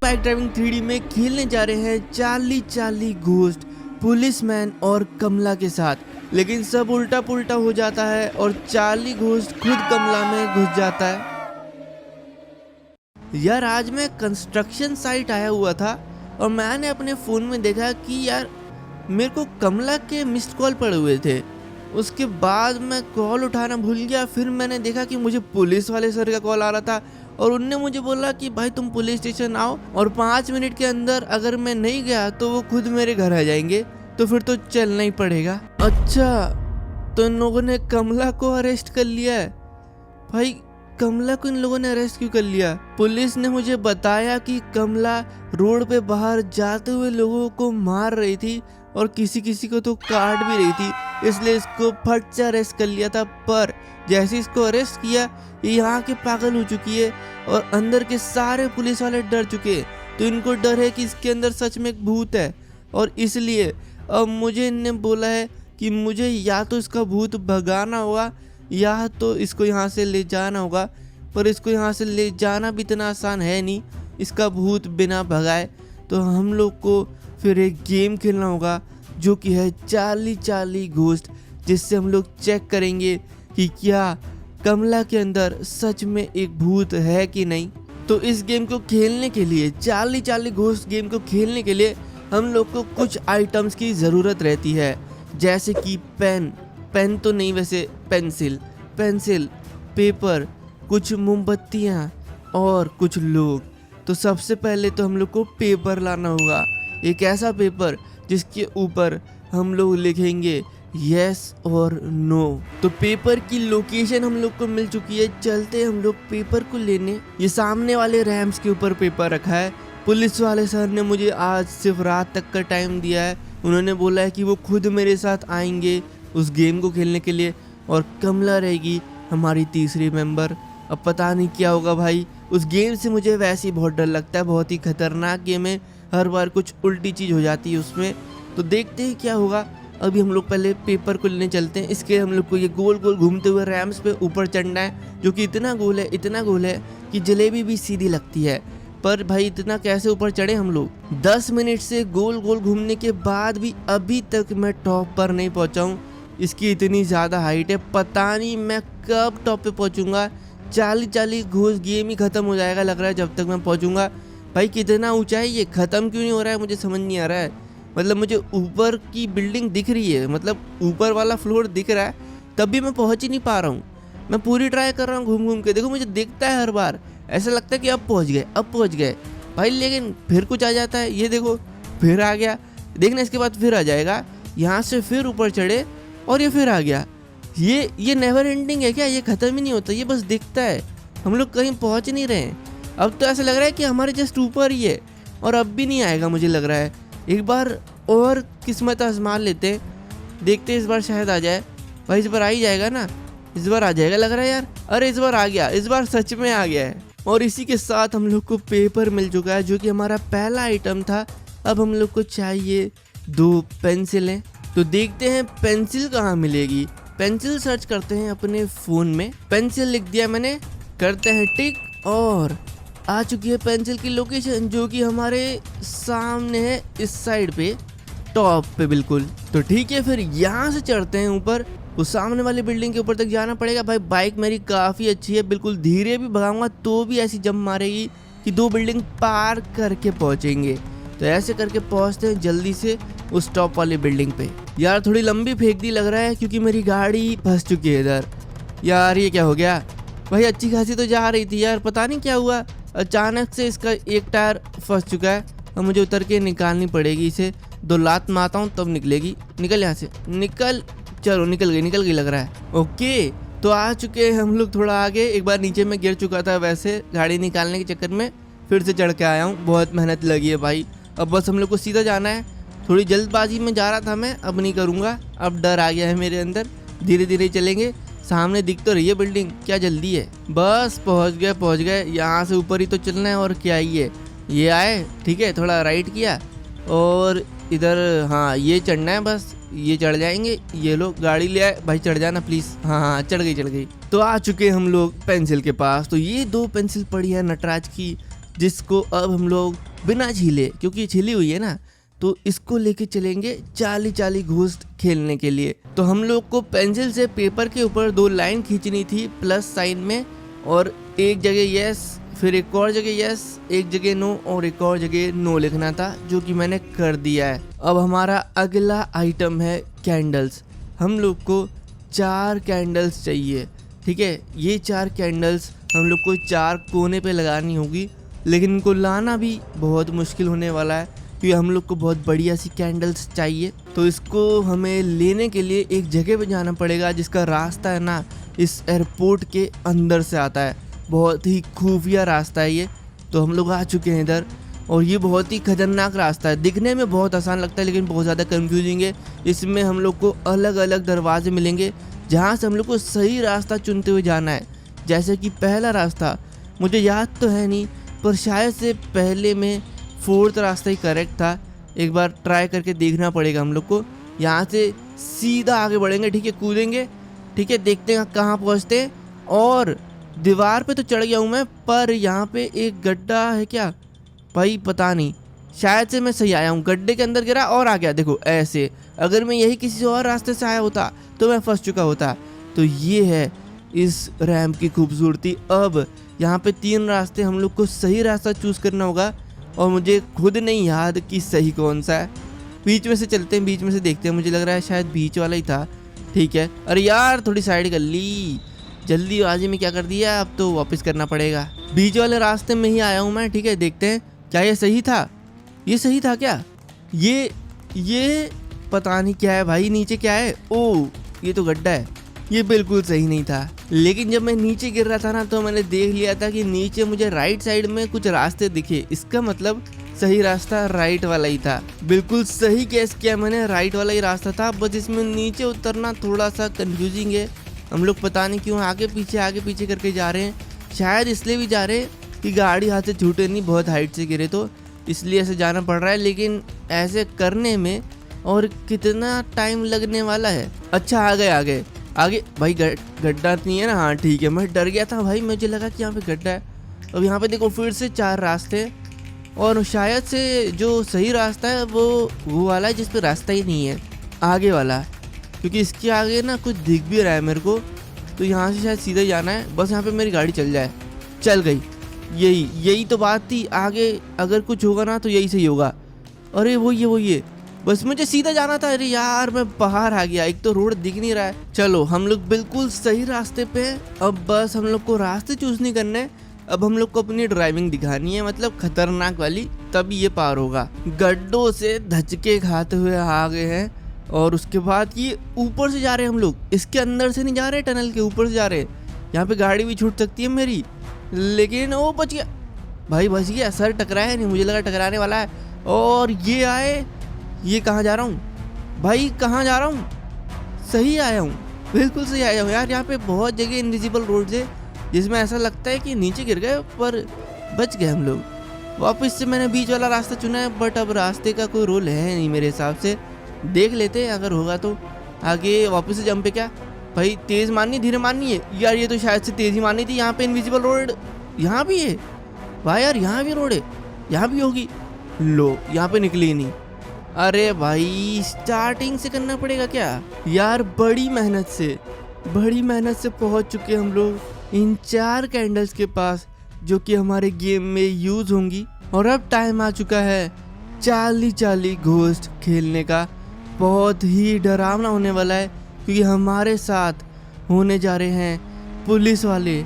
Bike driving 3D में खेलने जा रहे हैं चार्ली चार्ली घोस्ट पुलिसमैन और कमला के साथ। लेकिन सब उल्टा पुल्टा हो जाता है और चार्ली घोस्ट खुद कमला में घुस जाता है। यार आज मैं कंस्ट्रक्शन साइट आया हुआ था और मैंने अपने फ़ोन में देखा कि यार मेरे को कमला के मिस्ड कॉल पड़े हुए थे। उसके बाद मैं कॉल उठाना भूल गया। फिर मैंने देखा कि मुझे पुलिस वाले सर का कॉल आ रहा था और उनने मुझे बोला कि भाई तुम पुलिस स्टेशन आओ और 5 मिनट के अंदर अगर मैं नहीं गया तो वो खुद मेरे घर आ जाएंगे, तो फिर तो चलना ही पड़ेगा। अच्छा, तो इन लोगों ने कमला को अरेस्ट कर लिया है। भाई कमला को इन लोगों ने अरेस्ट क्यों कर लिया? पुलिस ने मुझे बताया कि कमला रोड पे बाहर जाते हुए लोगों को मार रही थी और किसी किसी को तो काट भी रही थी, इसलिए इसको फट से अरेस्ट कर लिया था। पर जैसे इसको अरेस्ट किया ये यहाँ के पागल हो चुकी है और अंदर के सारे पुलिस वाले डर चुके हैं। तो इनको डर है कि इसके अंदर सच में एक भूत है और इसलिए अब मुझे इनने बोला है कि मुझे या तो इसका भूत भगाना होगा या तो इसको यहाँ से ले जाना होगा। पर इसको यहाँ से ले जाना भी इतना आसान है नहीं, इसका भूत बिना भगाए। तो हम लोग को फिर एक गेम खेलना होगा जो कि है चार्ली चार्ली घोस्ट, जिससे हम लोग चेक करेंगे कि क्या कमला के अंदर सच में एक भूत है कि नहीं। तो इस गेम को खेलने के लिए, चार्ली चार्ली घोस्ट गेम को खेलने के लिए हम लोग को कुछ आइटम्स की ज़रूरत रहती है, जैसे कि पेन तो नहीं वैसे पेंसिल, पेपर, कुछ मोमबत्तियाँ और कुछ लोग। तो सबसे पहले तो हम लोग को पेपर लाना होगा, एक ऐसा पेपर जिसके ऊपर हम लोग लिखेंगे यस और नो। तो पेपर की लोकेशन हम लोग को मिल चुकी है, चलते हम लोग पेपर को लेने। ये सामने वाले रैम्स के ऊपर पेपर रखा है। पुलिस वाले सर ने मुझे आज सिर्फ रात तक का टाइम दिया है। उन्होंने बोला है कि वो खुद मेरे साथ आएंगे उस गेम को खेलने के लिए और कमला रहेगी हमारी तीसरी मेंबर। अब पता नहीं क्या होगा भाई, उस गेम से मुझे वैसे ही बहुत डर लगता है, बहुत ही खतरनाक गेम है, हर बार कुछ उल्टी चीज़ हो जाती है उसमें। तो देखते हैं क्या होगा। अभी हम लोग पहले पेपर को लेने चलते हैं। इसके हम लोग को ये गोल गोल घूमते हुए रैम्स पे ऊपर चढ़ना है, जो कि इतना गोल है कि जलेबी भी सीधी लगती है। पर भाई इतना कैसे ऊपर चढ़े हम लोग? 10 मिनट से गोल गोल घूमने के बाद भी अभी तक मैं टॉप पर नहीं पहुंचा हूँ। इसकी इतनी ज़्यादा हाइट है, पता नहीं मैं कब टॉप पे पहुंचूंगा। चार्ली घोस्ट गेम ही ख़त्म हो जाएगा लग रहा है जब तक मैं पहुंचूंगा। भाई कितना ऊंचा है ये, ख़त्म क्यों नहीं हो रहा है मुझे समझ नहीं आ रहा है। मतलब मुझे ऊपर की बिल्डिंग दिख रही है, मतलब ऊपर वाला फ्लोर दिख रहा है, तब भी मैं पहुंच ही नहीं पा रहा हूँ। मैं पूरी ट्राई कर रहा हूँ घूम घूम के, देखो मुझे दिखता है हर बार, ऐसा लगता है कि अब पहुंच गए भाई, लेकिन फिर कुछ आ जाता है। ये देखो फिर आ गया, देखना इसके बाद फिर आ जाएगा। यहाँ से फिर ऊपर चढ़े और ये फिर आ गया। ये नेवर एंडिंग है क्या? ये ख़त्म ही नहीं होता, ये बस दिखता है। हम लोग कहीं पहुँच नहीं रहे हैं। अब तो ऐसा लग रहा है कि हमारे जस्ट ऊपर ही है और अब भी नहीं आएगा मुझे लग रहा है। एक बार और किस्मत आजमा लेते हैं, देखते इस बार शायद आ जाए। भाई इस बार आ ही जाएगा ना, इस बार आ जाएगा लग रहा है यार। अरे इस बार आ गया, इस बार सच में आ गया है। और इसी के साथ हम लोग को पेपर मिल चुका है, जो कि हमारा पहला आइटम था। अब हम लोग को चाहिए 2 पेंसिलें। तो देखते हैं पेंसिल कहाँ मिलेगी। पेंसिल सर्च करते हैं अपने फ़ोन में, पेंसिल लिख दिया मैंने, करते हैं टिक और आ चुकी है पेंसिल की लोकेशन, जो कि हमारे सामने है इस साइड पे, टॉप पे बिल्कुल। तो ठीक है, फिर यहाँ से चढ़ते हैं ऊपर, उस सामने वाली बिल्डिंग के ऊपर तक जाना पड़ेगा। भाई बाइक मेरी काफ़ी अच्छी है, बिल्कुल धीरे भी भगाऊंगा तो भी ऐसी जंप मारेगी कि 2 बिल्डिंग पार करके पहुँचेंगे। तो ऐसे करके पहुँचते हैं जल्दी से उस टॉप वाली बिल्डिंग पे। यार थोड़ी लंबी फेंक दी लग रहा है, क्योंकि मेरी गाड़ी फंस चुकी है इधर। यार ये क्या हो गया भाई, अच्छी खासी तो जा रही थी यार, पता नहीं क्या हुआ, अचानक से इसका एक टायर फंस चुका है। अब मुझे उतर के निकालनी पड़ेगी इसे, 2 लात मारता हूँ तब निकलेगी। निकल यहाँ से, निकल। चलो निकल गई लग रहा है। ओके, तो आ चुके हैं हम लोग थोड़ा आगे। एक बार नीचे में गिर चुका था वैसे गाड़ी निकालने के चक्कर में, फिर से चढ़ के आया हूँ, बहुत मेहनत लगी है भाई। अब बस हम लोग को सीधा जाना है। थोड़ी जल्दबाजी में जा रहा था मैं, अब नहीं करूँगा, अब डर आ गया है मेरे अंदर। धीरे धीरे चलेंगे, सामने दिख तो रही है बिल्डिंग, क्या जल्दी है। बस पहुँच गए। यहाँ से ऊपर ही तो चलना है और क्या ही है। ये आए, ठीक है, थोड़ा राइट किया और इधर हाँ ये चढ़ना है, बस ये चढ़ जाएंगे। ये लोग गाड़ी ले आए, भाई चढ़ जाना प्लीज़। हाँ चढ़ गई। तो आ चुके हम लोग पेंसिल के पास। तो ये 2 पेंसिल पड़ी है नटराज की, जिसको अब हम लोग बिना छीले, क्योंकि छिली हुई है ना, तो इसको लेके चलेंगे चाली चाली घोस्ट खेलने के लिए। तो हम लोग को पेंसिल से पेपर के ऊपर 2 लाइन खींचनी थी प्लस साइन में, और एक जगह यस, फिर एक और जगह यस, एक जगह नो और एक और जगह नो लिखना था, जो कि मैंने कर दिया है। अब हमारा अगला आइटम है कैंडल्स। हम लोग को 4 कैंडल्स चाहिए, ठीक है। ये 4 कैंडल्स हम लोग को 4 कोने पे लगानी होगी, लेकिन इनको लाना भी बहुत मुश्किल होने वाला है, क्योंकि हम लोग को बहुत बढ़िया सी कैंडल्स चाहिए। तो इसको हमें लेने के लिए एक जगह पे जाना पड़ेगा, जिसका रास्ता है ना इस एयरपोर्ट के अंदर से आता है। बहुत ही खुफिया रास्ता है ये। तो हम लोग आ चुके हैं इधर, और ये बहुत ही खतरनाक रास्ता है। दिखने में बहुत आसान लगता है, लेकिन बहुत ज़्यादा कंफ्यूजिंग है। इसमें हम लोग को अलग अलग दरवाजे मिलेंगे, जहाँ से हम लोग को सही रास्ता चुनते हुए जाना है। जैसे कि पहला रास्ता मुझे याद तो है नहीं, पर शायद से पहले में 4th रास्ता ही करेक्ट था। एक बार ट्राई करके देखना पड़ेगा हम लोग को। यहाँ से सीधा आगे बढ़ेंगे, ठीक है, कूदेंगे, ठीक है, देखते हैं कहाँ पहुँचते हैं। और दीवार पे तो चढ़ गया हूँ मैं, पर यहाँ पे एक गड्ढा है क्या भाई, पता नहीं, शायद से मैं सही आया हूँ। गड्ढे के अंदर गिरा और आ गया, देखो ऐसे। अगर मैं यही किसी और रास्ते से आया होता तो मैं फंस चुका होता। तो ये है इस रैम्प की खूबसूरती। अब यहाँ पे 3 रास्ते, हम लोग को सही रास्ता चूज करना होगा, और मुझे खुद नहीं याद कि सही कौन सा है। बीच में से चलते हैं, बीच में से देखते हैं। मुझे लग रहा है शायद बीच वाला ही था, ठीक है। अरे यार थोड़ी साइड कर ली, जल्दीबाजी में क्या कर दिया, अब तो वापस करना पड़ेगा। बीच वाले रास्ते में ही आया हूँ मैं, ठीक है, देखते हैं क्या ये सही था। ये सही था क्या? ये पता नहीं क्या है भाई, नीचे क्या है? ओह ये तो गड्ढा है। ये बिल्कुल सही नहीं था, लेकिन जब मैं नीचे गिर रहा था ना, तो मैंने देख लिया था कि नीचे मुझे राइट साइड में कुछ रास्ते दिखे। इसका मतलब सही रास्ता राइट वाला ही था। बिल्कुल सही गैस किया मैंने, राइट वाला ही रास्ता था। बस इसमें नीचे उतरना थोड़ा सा कंफ्यूजिंग है। हम लोग पता नहीं क्यों आगे पीछे करके जा रहे हैं। शायद इसलिए भी जा रहे हैं कि गाड़ी हाथ से छूटे नहीं, बहुत हाइट से गिरे तो इसलिए ऐसे जाना पड़ रहा है। लेकिन ऐसे करने में और कितना टाइम लगने वाला है। अच्छा आगे भाई गड्ढा नहीं है ना? हाँ ठीक है, मैं डर गया था भाई, मुझे लगा कि यहाँ पे गड्ढा है। अब यहाँ पे देखो फिर से 4 रास्ते, और शायद से जो सही रास्ता है वो वाला है जिस पे रास्ता ही नहीं है, आगे वाला, क्योंकि इसके आगे ना कुछ दिख भी रहा है मेरे को। तो यहाँ से शायद सीधे जाना है, बस यहाँ पे मेरी गाड़ी चल जाए। चल गई, यही तो बात थी। आगे अगर कुछ होगा ना तो यही सही होगा। अरे वो ये बस मुझे सीधा जाना था। अरे यार मैं बाहर आ गया, एक तो रोड दिख नहीं रहा है। चलो हम लोग बिल्कुल सही रास्ते पे हैं। अब बस हम लोग को रास्ते चूज नहीं करने, अब हम लोग को अपनी ड्राइविंग दिखानी है, मतलब खतरनाक वाली, तभी ये पार होगा। गड्ढों से धचके खाते हुए आ गए हैं, और उसके बाद ये ऊपर से जा रहे हैं हम लोग, इसके अंदर से नहीं जा रहे, टनल के ऊपर से जा रहे हैं। यहाँ पे गाड़ी भी छूट सकती है मेरी, लेकिन वो बच गया भाई, बच गया। सर टकराया नहीं, मुझे लगा टकराने वाला है। और ये आए, ये कहाँ जा रहा हूँ भाई, कहाँ जा रहा हूँ? सही आया हूँ, बिल्कुल सही आया हूँ यार। यहाँ पे बहुत जगह इनविजिबल रोड है, जिसमें ऐसा लगता है कि नीचे गिर गए, पर बच गए हम लोग। वापस से मैंने बीच वाला रास्ता चुना है, बट अब रास्ते का कोई रोल है नहीं मेरे हिसाब से। देख लेते हैं अगर होगा तो। आगे वापस से जंप पे क्या भाई, तेज मारनी धीरे मारनी है यार? ये तो शायद से तेज ही मारनी थी। यहाँ पे इनविजिबल रोड यहाँ भी है भाई यार, यहाँ भी रोड है, यहाँ भी होगी। लो यहाँ पे निकली ही नहीं। अरे भाई स्टार्टिंग से करना पड़ेगा क्या यार? बड़ी मेहनत से पहुंच चुके हम लोग इन 4 कैंडल्स के पास, जो कि हमारे गेम में यूज होंगी। और अब टाइम आ चुका है चाली घोस्ट खेलने का। बहुत ही डरावना होने वाला है, क्योंकि हमारे साथ होने जा रहे हैं पुलिस वाले,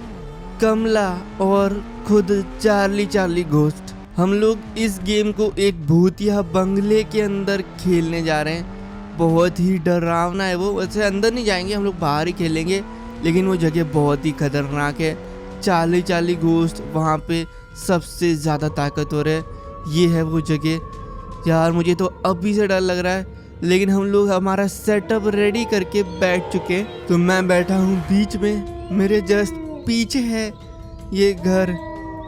कमला और खुद चार्ली घोस्ट। हम लोग इस गेम को एक भूतिया बंगले के अंदर खेलने जा रहे हैं। बहुत ही डरावना है वो। वैसे अंदर नहीं जाएंगे हम लोग, बाहर ही खेलेंगे, लेकिन वो जगह बहुत ही खतरनाक है। चार्ली घोस्ट वहाँ पे सबसे ज़्यादा ताकतवर है। ये है वो जगह यार। मुझे तो अभी से डर लग रहा है, लेकिन हम लोग हमारा सेटअप रेडी करके बैठ चुके। तो मैं बैठा हूँ बीच में, मेरे जस्ट पीछे है ये घर,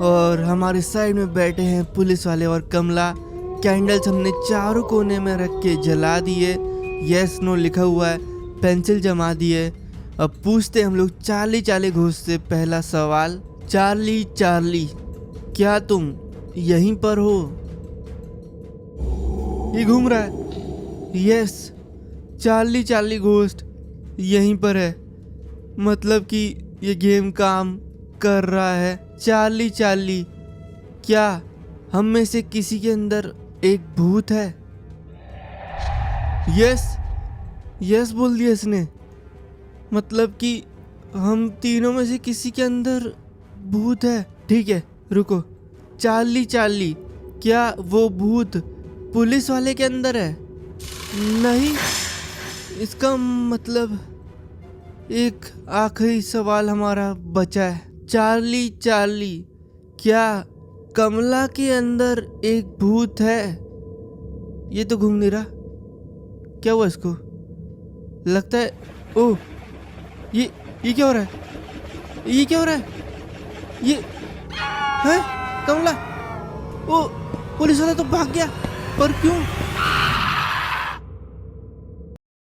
और हमारे साइड में बैठे हैं पुलिस वाले और कमला। कैंडल्स हमने चारों कोने में रख के जला दिए, यस नो लिखा हुआ है, पेंसिल जमा दिए। अब पूछते हम लोग चार्ली घोस्ट से पहला सवाल। चार्ली क्या तुम यहीं पर हो? ये घूम रहा है। यस, चार्ली चार्ली घोस्ट यहीं पर है। मतलब कि ये गेम काम कर रहा है। चार्ली चार्ली, क्या हम में से किसी के अंदर एक भूत है? यस यस बोल दिया इसने। मतलब कि हम तीनों में से किसी के अंदर भूत है। ठीक है, रुको। चार्ली चार्ली, क्या वो भूत पुलिस वाले के अंदर है? नहीं, इसका मतलब एक आखिरी सवाल हमारा बचा है। चार्ली चार्ली, क्या कमला के अंदर एक भूत है? ये तो घूम नहीं रहा। क्या हुआ इसको? लगता है, ओह, ये क्या हो रहा है? ये क्या हो रहा है? ये है कमला। ओ, पुलिस वाला तो भाग गया, पर क्यों?